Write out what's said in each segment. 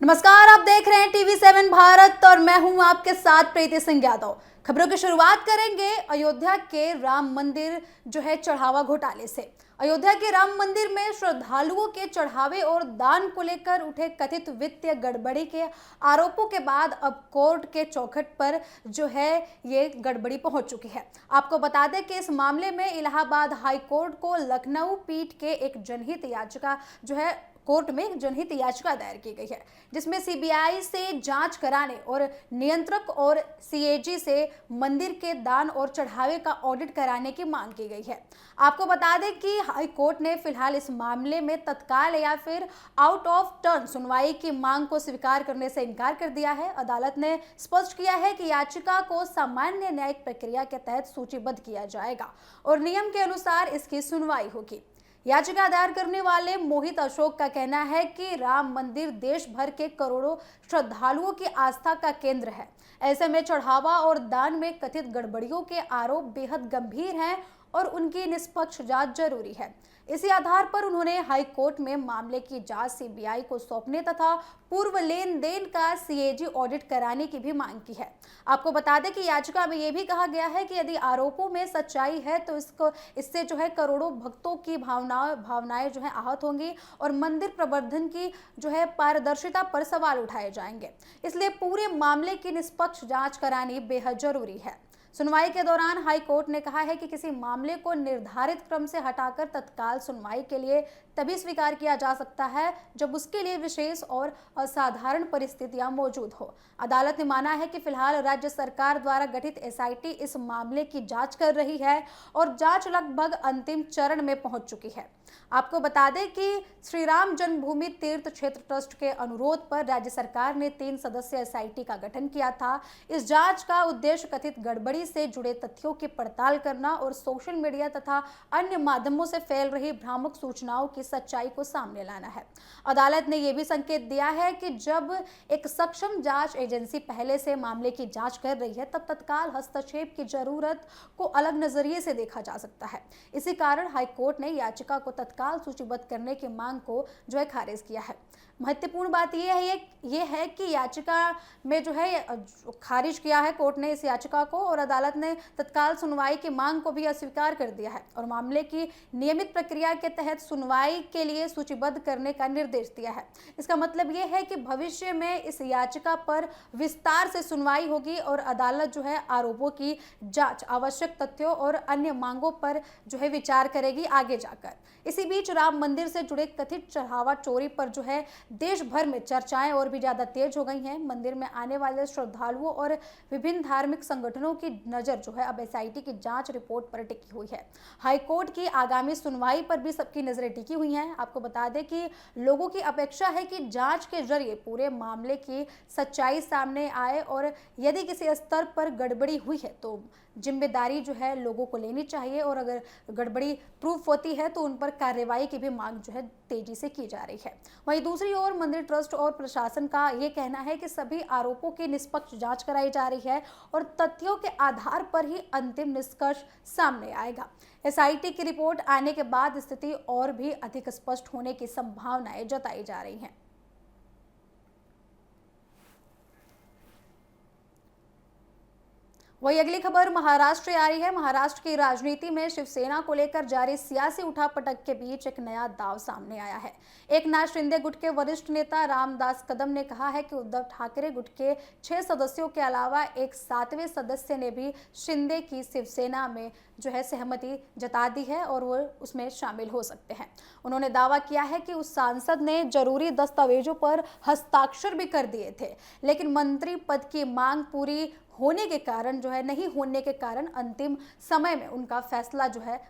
नमस्कार, आप देख रहे हैं टीवी7 भारत और मैं हूं आपके साथ प्रीति सिंह यादव। खबरों की शुरुआत करेंगे अयोध्या के राम मंदिर चढ़ावा घोटाले से। अयोध्या के राम मंदिर में श्रद्धालुओं के चढ़ावे और दान को लेकर उठे कथित वित्तीय गड़बड़ी के आरोपों के बाद अब कोर्ट के चौखट पर ये गड़बड़ी पहुंच चुकी है। आपको बता दें कि इस मामले में इलाहाबाद हाई कोर्ट को लखनऊ पीठ के एक जनहित याचिका कोर्ट में एक जनहित याचिका दायर की गई है, जिसमें सीबीआई से जांच कराने और नियंत्रक और सीएजी से मंदिर के दान और चढ़ावे का ऑडिट कराने की मांग की गई है। आपको बता दें कि हाई कोर्ट ने फिलहाल इस मामले में तत्काल या फिर आउट ऑफ टर्न सुनवाई की मांग को स्वीकार करने से इनकार कर दिया है। अदालत ने स्पष्ट किया है कि याचिका को सामान्य न्यायिक प्रक्रिया के तहत सूचीबद्ध किया जाएगा और नियम के अनुसार इसकी सुनवाई होगी। याचिका दायर करने वाले मोहित अशोक का कहना है कि राम मंदिर देश भर के करोड़ों श्रद्धालुओं की आस्था का केंद्र है। ऐसे में चढ़ावा और दान में कथित गड़बड़ियों के आरोप बेहद गंभीर हैं और उनकी निष्पक्ष जांच जरूरी है। इसी आधार पर उन्होंने हाई कोर्ट में मामले की जांच सीबीआई को सौंपने तथा पूर्व लेन देन का सीएजी ऑडिट कराने की भी मांग की है। आपको बता दें कि याचिका में यह भी कहा गया है कि यदि आरोपों में सच्चाई है तो इससे करोड़ों भक्तों की भावनाएं आहत होंगी और मंदिर प्रबंधन की पारदर्शिता पर सवाल उठाए जाएंगे। इसलिए पूरे मामले की निष्पक्ष जांच करानी बेहद जरूरी है। सुनवाई के दौरान हाई कोर्ट ने कहा है कि किसी मामले को निर्धारित क्रम से हटाकर तत्काल सुनवाई के लिए तभी स्वीकार किया जा सकता है जब उसके लिए विशेष और असाधारण परिस्थितियां मौजूद हो। अदालत ने माना है कि फिलहाल राज्य सरकार द्वारा गठित एसआईटी इस मामले की जांच कर रही है और जांच लगभग अंतिम चरण में पहुंच चुकी है। आपको बता दें कि श्री राम जन्मभूमि तीर्थ क्षेत्र ट्रस्ट के अनुरोध पर राज्य सरकार ने 3 सदस्यीय एसआईटी का गठन किया था। इस जांच का उद्देश्य कथित गड़बड़ी से जुड़े तथ्यों की पड़ताल करना और सोशल मीडिया तथा अन्य माध्यमों से फैल रही भ्रामक सूचनाओं की सच्चाई को सामने लाना है। अदालत ने यह भी संकेत दिया है कि जब एक सक्षम जांच एजेंसी पहले से मामले की जांच कर रही है तब तत्काल हस्तक्षेप की जरूरत को अलग नजरिए से देखा जा सकता है। इसी कारण हाईकोर्ट ने याचिका को तत्काल सूचीबद्ध करने की मांग को खारिज किया है। महत्वपूर्ण बात यह है कि याचिका में खारिज किया है कोर्ट ने इस याचिका को और अदालत ने तत्काल सुनवाई की मांग को भी अस्वीकार कर दिया है और मामले की नियमित प्रक्रिया के तहत सुनवाई के लिए सूचीबद्ध करने का निर्देश दिया है। इसका मतलब यह है कि भविष्य में इस याचिका पर विस्तार से सुनवाई होगी और अदालत आरोपों की जांच, आवश्यक तथ्यों और अन्य मांगों पर विचार करेगी आगे जाकर। इसी बीच राम मंदिर से जुड़े कथित चढ़ावा चोरी पर देश भर में चर्चाएं और भी ज्यादा तेज हो गई हैं। मंदिर में आने वाले श्रद्धालुओं और विभिन्न धार्मिक संगठनों की नजर अब एसआईटी की जांच रिपोर्ट पर टिकी हुई है। हाईकोर्ट की आगामी सुनवाई पर भी सबकी नजरें टिकी हुई हैं। आपको बता दें कि लोगों की अपेक्षा है कि जांच के जरिए पूरे मामले की सच्चाई सामने आए और यदि किसी स्तर पर गड़बड़ी हुई है तो जिम्मेदारी लोगों को लेनी चाहिए और अगर गड़बड़ी प्रूफ होती है तो उन पर कार्रवाई की भी मांग तेजी से की जा रही है। वहीं दूसरी ओर मंदिर ट्रस्ट और प्रशासन का ये कहना है कि सभी आरोपों की निष्पक्ष जांच कराई जा रही है और तथ्यों के आधार पर ही अंतिम निष्कर्ष सामने आएगा। एसआईटी की रिपोर्ट आने के बाद स्थिति और भी अधिक स्पष्ट होने की संभावनाएं जताई जा रही हैं। वही अगली खबर महाराष्ट्र से आ रही है। महाराष्ट्र की राजनीति में शिवसेना को लेकर जारी सियासी उठापटक के बीच एक नया दांव सामने आया है। एकनाथ शिंदे गुट के वरिष्ठ नेता रामदास कदम ने कहा है कि उद्धव ठाकरे गुट के 6 सदस्यों के अलावा एक 7वें सदस्य ने भी शिंदे की शिवसेना में सहमति जता दी है और वो उसमें शामिल हो सकते हैं। उन्होंने दावा किया है कि उस सांसद ने जरूरी दस्तावेजों पर हस्ताक्षर भी कर दिए थे, लेकिन मंत्री पद की मांग पूरी होने के कारण नहीं होने के कारण अंतिम समय में उनका फैसला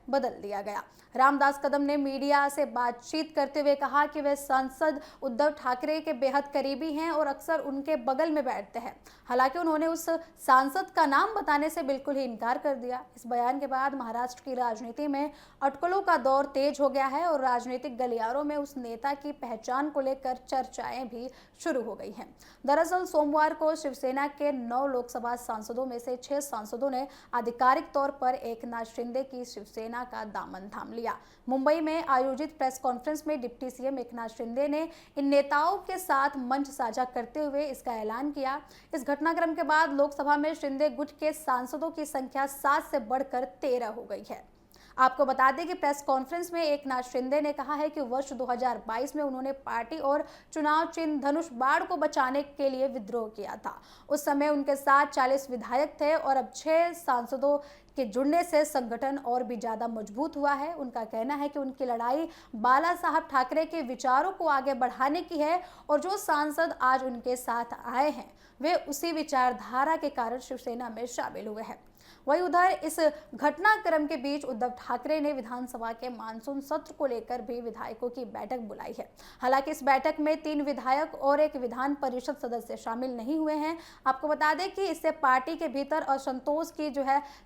बदल दिया गया। रामदास कदम ने मीडिया से बातचीत करते हुए कहा कि वे सांसद उद्धव ठाकरे के बेहद करीबी हैं और अक्सर उनके बगल में बैठते हैं। हालांकि उन्होंने उस सांसद का नाम बताने से बिल्कुल ही इनकार कर दिया। इस बयान के बाद महाराष्ट्र की राजनीति में अटकलों का दौर तेज हो गया है और राजनीतिक गलियारों में उस नेता की पहचान को लेकर चर्चाएं भी शुरू हो गई हैं। दरअसल सोमवार को शिवसेना के 9 लोकसभा सांसदों में से 6 सांसदों ने आधिकारिक तौर पर एकनाथ शिंदे की शिवसेना का दामन थाम लिया। मुंबई में आयोजित प्रेस कॉन्फ्रेंस में डिप्टी सीएम एकनाथ शिंदे ने इन नेताओं के साथ मंच साझा करते हुए इसका ऐलान किया। इस घटनाक्रम के बाद लोकसभा में शिंदे गुट के सांसदों की संख्या 7 से बढ़कर 13 हो गई है। आपको बता दें कि प्रेस कॉन्फ्रेंस में एकनाथ शिंदे ने कहा है कि वर्ष 2022 में उन्होंने पार्टी और चुनाव चिन्ह धनुष बाण को बचाने के लिए विद्रोह किया था। उस समय उनके साथ 40 विधायक थे और अब 6 सांसदों के जुड़ने से संगठन और भी ज्यादा मजबूत हुआ है। उनका कहना है कि उनकी लड़ाई बाला साहब ठाकरे के विचारों को आगे बढ़ाने की है और जो सांसद आज उनके साथ आए हैं वे उसी विचारधारा के कारण शिवसेना में शामिल हुए हैं। वहीं उधर इस घटनाक्रम के बीच उद्धव ठाकरे ने विधानसभा के मानसून सत्र को लेकर भी विधायकों की बैठक बुलाई है। हालांकि इस बैठक में 3 विधायक और एक विधान परिषद सदस्य शामिल नहीं हुए हैं। आपको बता दें कि इससे पार्टी के भीतर असंतोष की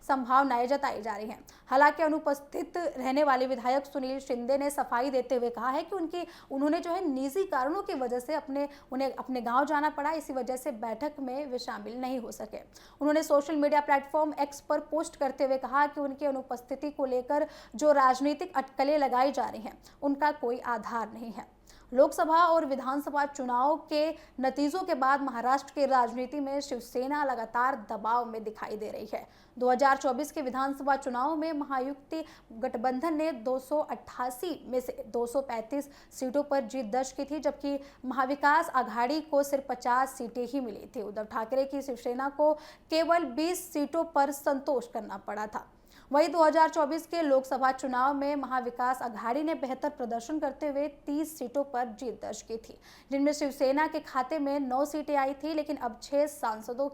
संभावनाएं जताई जा रही हैं। हालांकि अनुपस्थित रहने वाले विधायक सुनील शिंदे ने सफाई देते हुए कहा है कि उन्होंने निजी कारणों की वजह से उन्हें अपने गाँव जाना पड़ा, इसी वजह से बैठक में वे शामिल नहीं हो सके। उन्होंने सोशल मीडिया प्लेटफॉर्म एक्स पर पोस्ट करते हुए कहा कि उनकी अनुपस्थिति को लेकर जो राजनीतिक अटकलें लगाई जा रही हैं उनका कोई आधार नहीं है। लोकसभा और विधानसभा चुनाव के नतीजों के बाद महाराष्ट्र की राजनीति में शिवसेना लगातार दबाव में दिखाई दे रही है। 2024 के विधानसभा चुनाव में महायुति गठबंधन ने 288 में से 235 सीटों पर जीत दर्ज की थी, जबकि महाविकास आघाड़ी को सिर्फ 50 सीटें ही मिली थी। उद्धव ठाकरे की शिवसेना को केवल 20 सीटों पर संतोष करना पड़ा था। वहीं 2024 के लोकसभा चुनाव में महाविकास आघाड़ी ने बेहतर प्रदर्शन करते हुए 30 सीटों पर जीत दर्ज की थी, जिनमें शिवसेना के खाते में 9 सीटें आई थी। लेकिन अब 6 सांसदों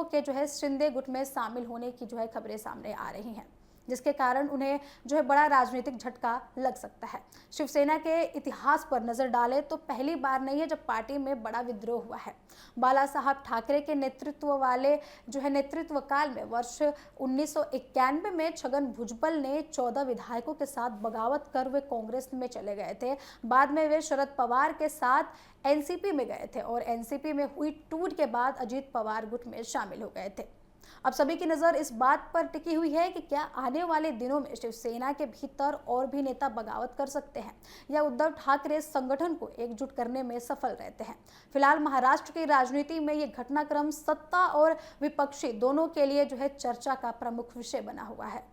के शिंदे गुट में शामिल होने की खबरें सामने आ रही हैं, जिसके कारण उन्हें बड़ा राजनीतिक झटका लग सकता है। शिवसेना के इतिहास पर नजर डालें तो पहली बार नहीं है जब पार्टी में बड़ा विद्रोह हुआ है। बाला साहब ठाकरे के नेतृत्व काल में वर्ष 1991 में छगन भुजबल ने 14 विधायकों के साथ बगावत कर वे कांग्रेस में चले गए थे। बाद में वे शरद पवार के साथ एनसीपी में गए थे और एनसीपी में हुई टूट के बाद अजीत पवार गुट में शामिल हो गए थे। अब सभी की नजर इस बात पर टिकी हुई है कि क्या आने वाले दिनों में शिवसेना के भीतर और भी नेता बगावत कर सकते हैं या उद्धव ठाकरे संगठन को एकजुट करने में सफल रहते हैं। फिलहाल महाराष्ट्र की राजनीति में यह घटनाक्रम सत्ता और विपक्षी दोनों के लिए चर्चा का प्रमुख विषय बना हुआ है।